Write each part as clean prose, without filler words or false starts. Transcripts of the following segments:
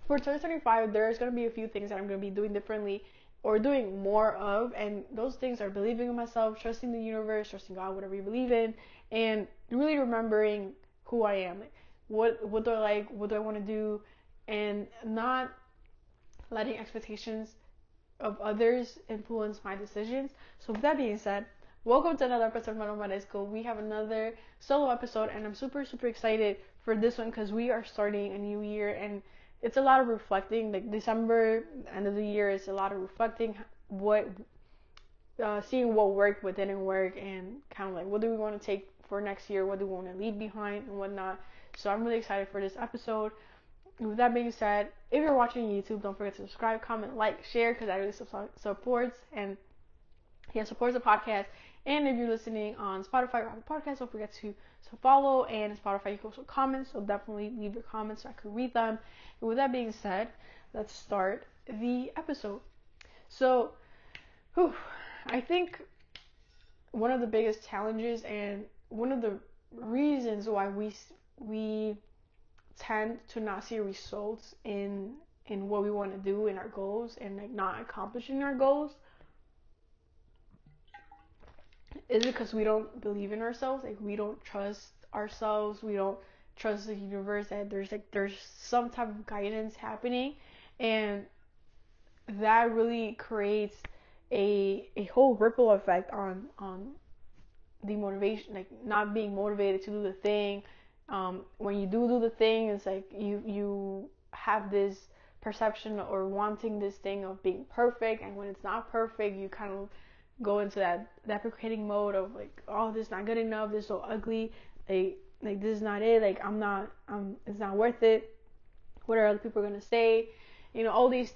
for 2025, there's going to be a few things that I'm going to be doing differently or doing more of, and those things are believing in myself, trusting the universe, trusting God, whatever you believe in, and really remembering who I am. Like, what do I like, what do I want to do, and not letting expectations of others influence my decisions. So with that being said, welcome to another episode of Mano Maresco. We have another solo episode, and I'm super excited for this one because we are starting a new year, and it's a lot of reflecting. Like December, end of the year, is a lot of reflecting, seeing what worked, what didn't work, and kind of like what do we want to take for next year, what do we want to leave behind, and whatnot. So I'm really excited for this episode. With that being said, if you're watching YouTube, don't forget to subscribe, comment, like, share, because that really supports the podcast. And if you're listening on Spotify or Apple Podcasts, don't forget to follow. And Spotify, you can also comment, so definitely leave your comments so I can read them. And with that being said, let's start the episode. So, I think one of the biggest challenges and one of the reasons why we tend to not see results in what we want to do in our goals and like not accomplishing our goals is because we don't believe in ourselves. Like we don't trust ourselves, we don't trust the universe that there's some type of guidance happening, and that really creates a whole ripple effect on the motivation, like not being motivated to do the thing. When you do the thing, it's like you have this perception or wanting this thing of being perfect, and when it's not perfect, you kind of go into that deprecating mode of like, oh, this is not good enough, this is so ugly, like this is not it, like it's not worth it. What are other people gonna say? You know, all these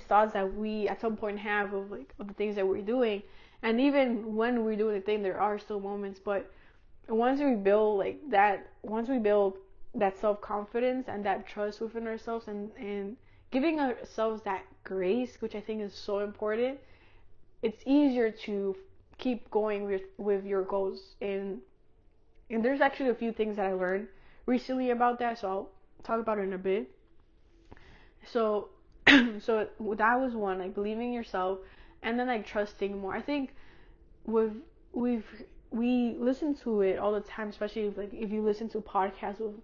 thoughts that we at some point have of the things that we're doing. And even when we're doing the thing, there are still moments, but once we build that self-confidence and that trust within ourselves, and giving ourselves that grace, which I think is so important, it's easier to keep going with your goals. And there's actually a few things that I learned recently about that, so I'll talk about it in a bit. So so that was one, like believing in yourself, and then like trusting more. I think we listen to it all the time, especially if you listen to podcasts with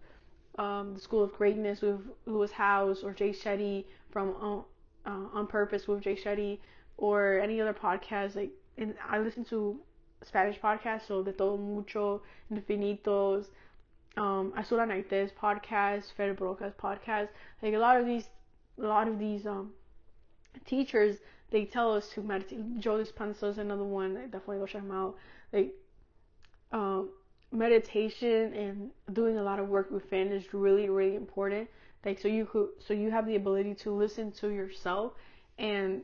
the School of Greatness with Lewis Howes, or Jay Shetty from On Purpose with Jay Shetty, or any other podcast. Like, and I listen to Spanish podcasts, so De Todo Mucho, Infinitos, Azul Anaites podcast, Fer Broca's podcast. Like a lot of these teachers, they tell us to meditate. Joe Dispenza is another one. I definitely go check him out. Like, meditation and doing a lot of work within is really important. Like, so you have the ability to listen to yourself, and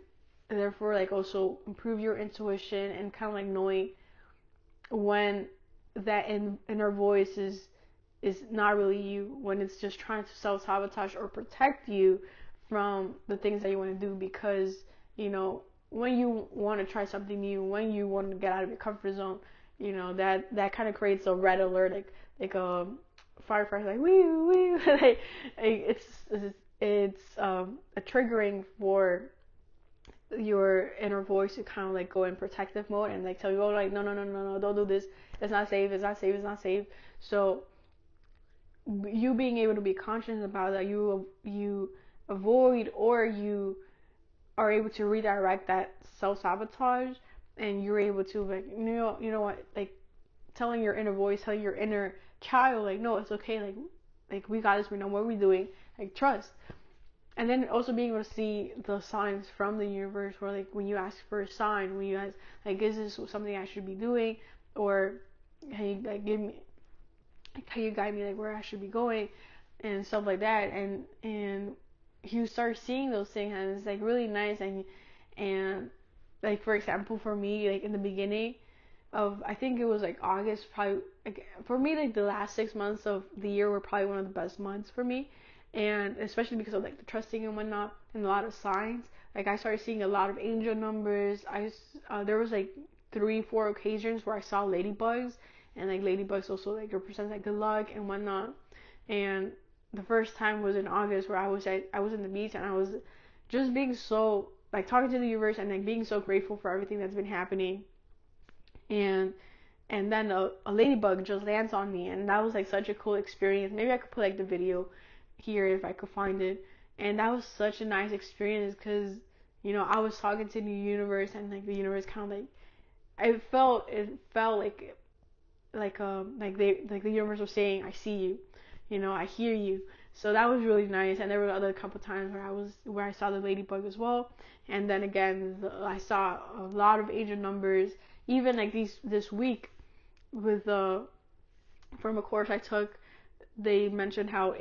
therefore like also improve your intuition, and kind of like knowing when that inner voice is not really you, when it's just trying to self-sabotage or protect you from the things that you want to do. Because, you know, when you want to try something new, when you want to get out of your comfort zone, you know, that kind of creates a red alert, like a firefighter, like wee like it's a triggering for your inner voice to kind of like go in protective mode and like tell you, oh, like no, don't do this, it's not safe. So you being able to be conscious about that, you avoid, or you are able to redirect that self-sabotage, and you're able to like, you know what, like telling your inner voice, telling your inner child, like, no, it's okay, like we got this, we know what we're doing, like trust. And then also being able to see the signs from the universe, where like when you ask for a sign, when you ask like, is this something I should be doing, or can you like can you guide me like where I should be going, and stuff like that. And you start seeing those things, and it's like really nice. And like, for example, for me, like in the beginning of, I think it was like August, probably like, for me, like the last 6 months of the year were probably one of the best months for me, and especially because of like the trusting and whatnot, and a lot of signs. Like I started seeing a lot of angel numbers. There was like 3-4 occasions where I saw ladybugs, and like ladybugs also like represent like good luck and whatnot. And the first time was in August, where I was in the beach, and I was just being so like talking to the universe and like being so grateful for everything that's been happening. And then a ladybug just lands on me, and that was like such a cool experience. Maybe I could put like the video here if I could find it. And that was such a nice experience, because I was talking to the universe, and like the universe kind of like, it felt like the universe was saying, I see you, I hear you. So that was really nice. And there were other couple times where I saw the ladybug as well. And then again, I saw a lot of angel numbers, even like this week with from a course I took. They mentioned how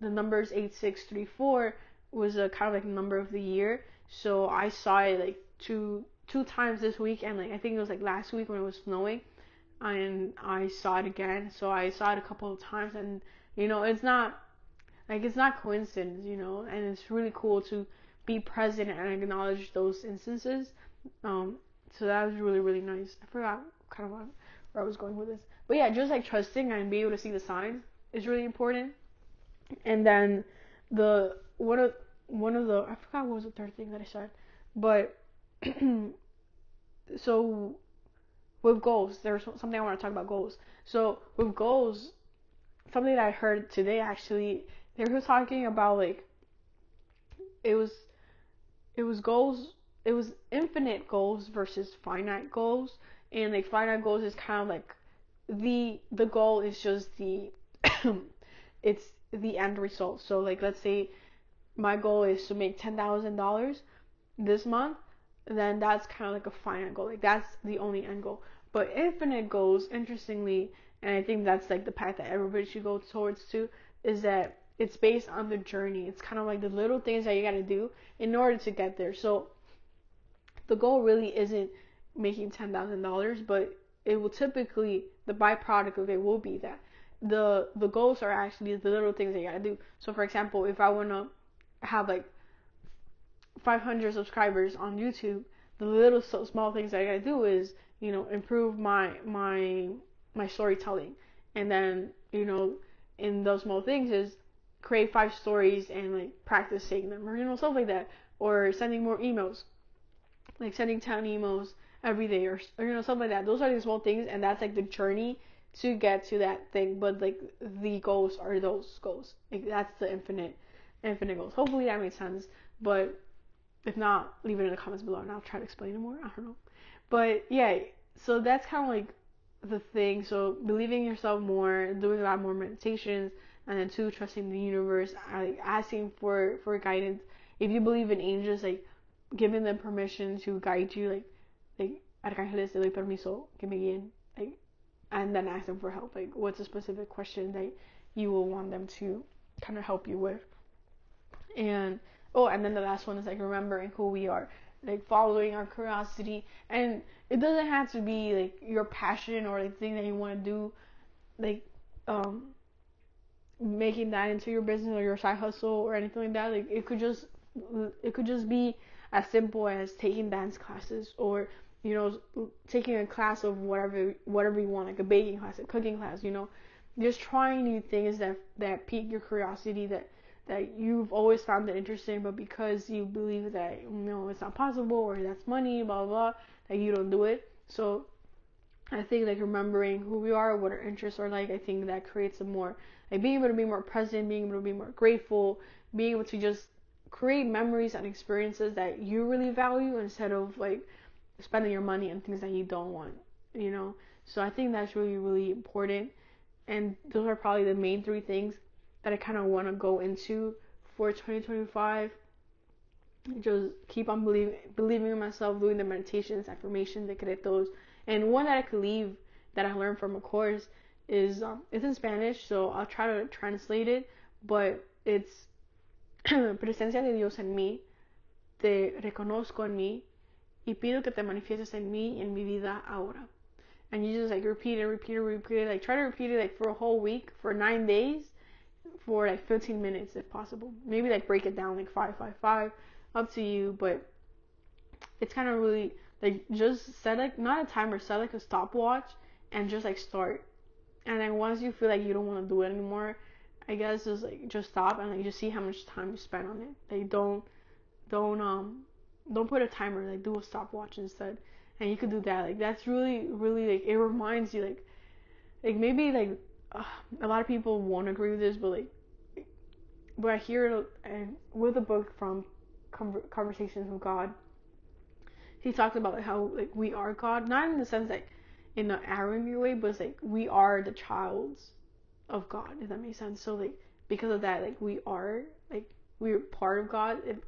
the numbers 8634 was a kind of like number of the year. So I saw it like two times this week, and like I think it was like last week when it was snowing, and I saw it again. So I saw it a couple of times, and it's not coincidence, and it's really cool to be present and acknowledge those instances. So that was really, really nice. I forgot kind of where I was going with this, but yeah, just like trusting and being able to see the signs is really important. And then one of the, I forgot what was the third thing that I said, but so with goals, there's something I want to talk about goals. So with goals, something that I heard today, actually, they were talking about like it was goals, it was infinite goals versus finite goals. And like finite goals is kind of like the goal is just the it's the end result. So like, let's say my goal is to make $10,000 this month, then that's kind of like a finite goal. Like that's the only end goal. But infinite goals, interestingly, and I think that's like the path that everybody should go towards too, is that it's based on the journey. It's kind of like the little things that you got to do in order to get there. So the goal really isn't making $10,000, but it will typically, the byproduct of it will be that the goals are actually the little things that you gotta do. So for example, if I want to have like 500 subscribers on YouTube, the little small things that I gotta do is improve my storytelling, and then in those small things is create 5 stories and like practice saying them, or stuff like that, or sending more emails, like sending 10 emails every day, or something like that. Those are the small things, and that's like the journey to get to that thing. But like the goals are those goals. Like that's the infinite goals. Hopefully that makes sense. But if not, leave it in the comments below, and I'll try to explain it more. I don't know. But yeah, so that's kind of like the thing. So believing in yourself more, doing a lot more meditations, and then 2, trusting the universe, like asking for guidance. If you believe in angels, like giving them permission to guide you, like arcángeles, te doy permiso que me guíen, like, and then ask them for help. Like, what's a specific question that you will want them to kind of help you with? And and then the last one is like remembering who we are, like following our curiosity. And it doesn't have to be like your passion or the thing that you want to do, like making that into your business or your side hustle or anything like that. Like it could just be as simple as taking dance classes, or taking a class of whatever you want, like a baking class, a cooking class, just trying new things that pique your curiosity, that you've always found it interesting, but because you believe that it's not possible, or that's money, blah blah blah, that you don't do it. So I think like remembering who we are, what our interests are like, I think that creates a more, like being able to be more present, being able to be more grateful, being able to just create memories and experiences that you really value, instead of like spending your money on things that you don't want, So I think that's really, really important. And those are probably the main 3 things that I kind of want to go into for 2025. Just keep on believing in myself, doing the meditations, affirmations, decretos. And one that I could leave that I learned from a course is it's in Spanish, so I'll try to translate it, but it's presencia de Dios en mí, te reconozco en mí, y pido que te manifiestes en mí y en mi vida ahora. And you just like repeat it, like try to repeat it like for a whole week, for 9 days, for like 15 minutes if possible. Maybe like break it down like 5, 5, 5, up to you. But it's kind of really like, just set like, not a timer, set like a stopwatch, and just like start. And then once you feel like you don't want to do it anymore, I guess is like just stop and like just see how much time you spend on it. Like don't put a timer. Like do a stopwatch instead, and you could do that. Like that's really really like it reminds you like maybe like uh, a lot of people won't agree with this, but like but I hear it and with a book from Conversations with God, he talked about like how like we are God, not in the sense like in an arrogant way, but it's like we are the childs of God, if that makes sense. So like because of that, like we're part of God. I don't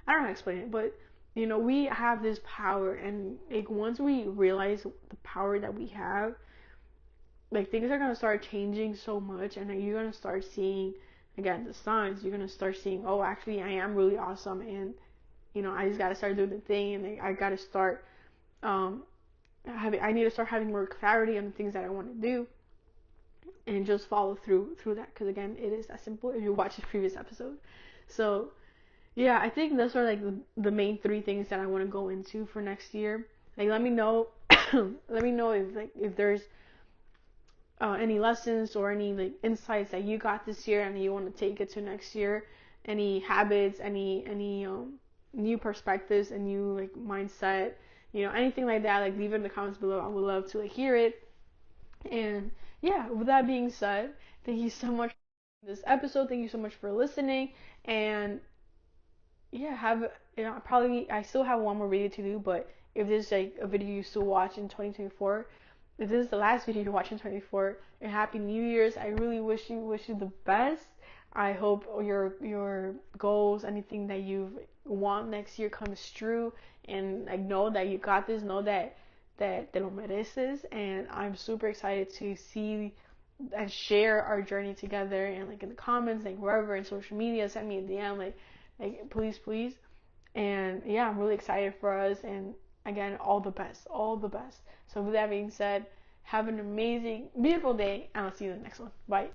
know how to explain it, but we have this power, and like once we realize the power that we have, like things are gonna start changing so much, and then you're gonna start seeing again the signs. You're gonna start seeing, oh, actually, I am really awesome, and I just gotta start doing the thing, and I gotta start um I need to start having more clarity on the things that I want to do, and just follow through that. Because again, it is that simple. If you watch the previous episode, so yeah, I think those are like the main three things that I want to go into for next year. Like, let me know, let me know if there's any lessons or any like insights that you got this year and you want to take it to next year. Any habits, any new perspectives, a new like mindset, anything like that. Like leave it in the comments below. I would love to like hear it. And yeah, with that being said, thank you so much for this episode. Thank you so much for listening. And yeah, probably I still have one more video to do, but if there's like a video you still watch in 2024, if this is the last video you watch in 2024, and Happy New Year's. I really wish you the best. I hope your goals, anything that you want next year comes true, and like know that you got this, know that te lo mereces, and I'm super excited to see and share our journey together, and like in the comments, like wherever in social media, send me a DM, like please. And yeah, I'm really excited for us, and again, all the best, all the best. So with that being said, have an amazing, beautiful day, and I'll see you in the next one. Bye.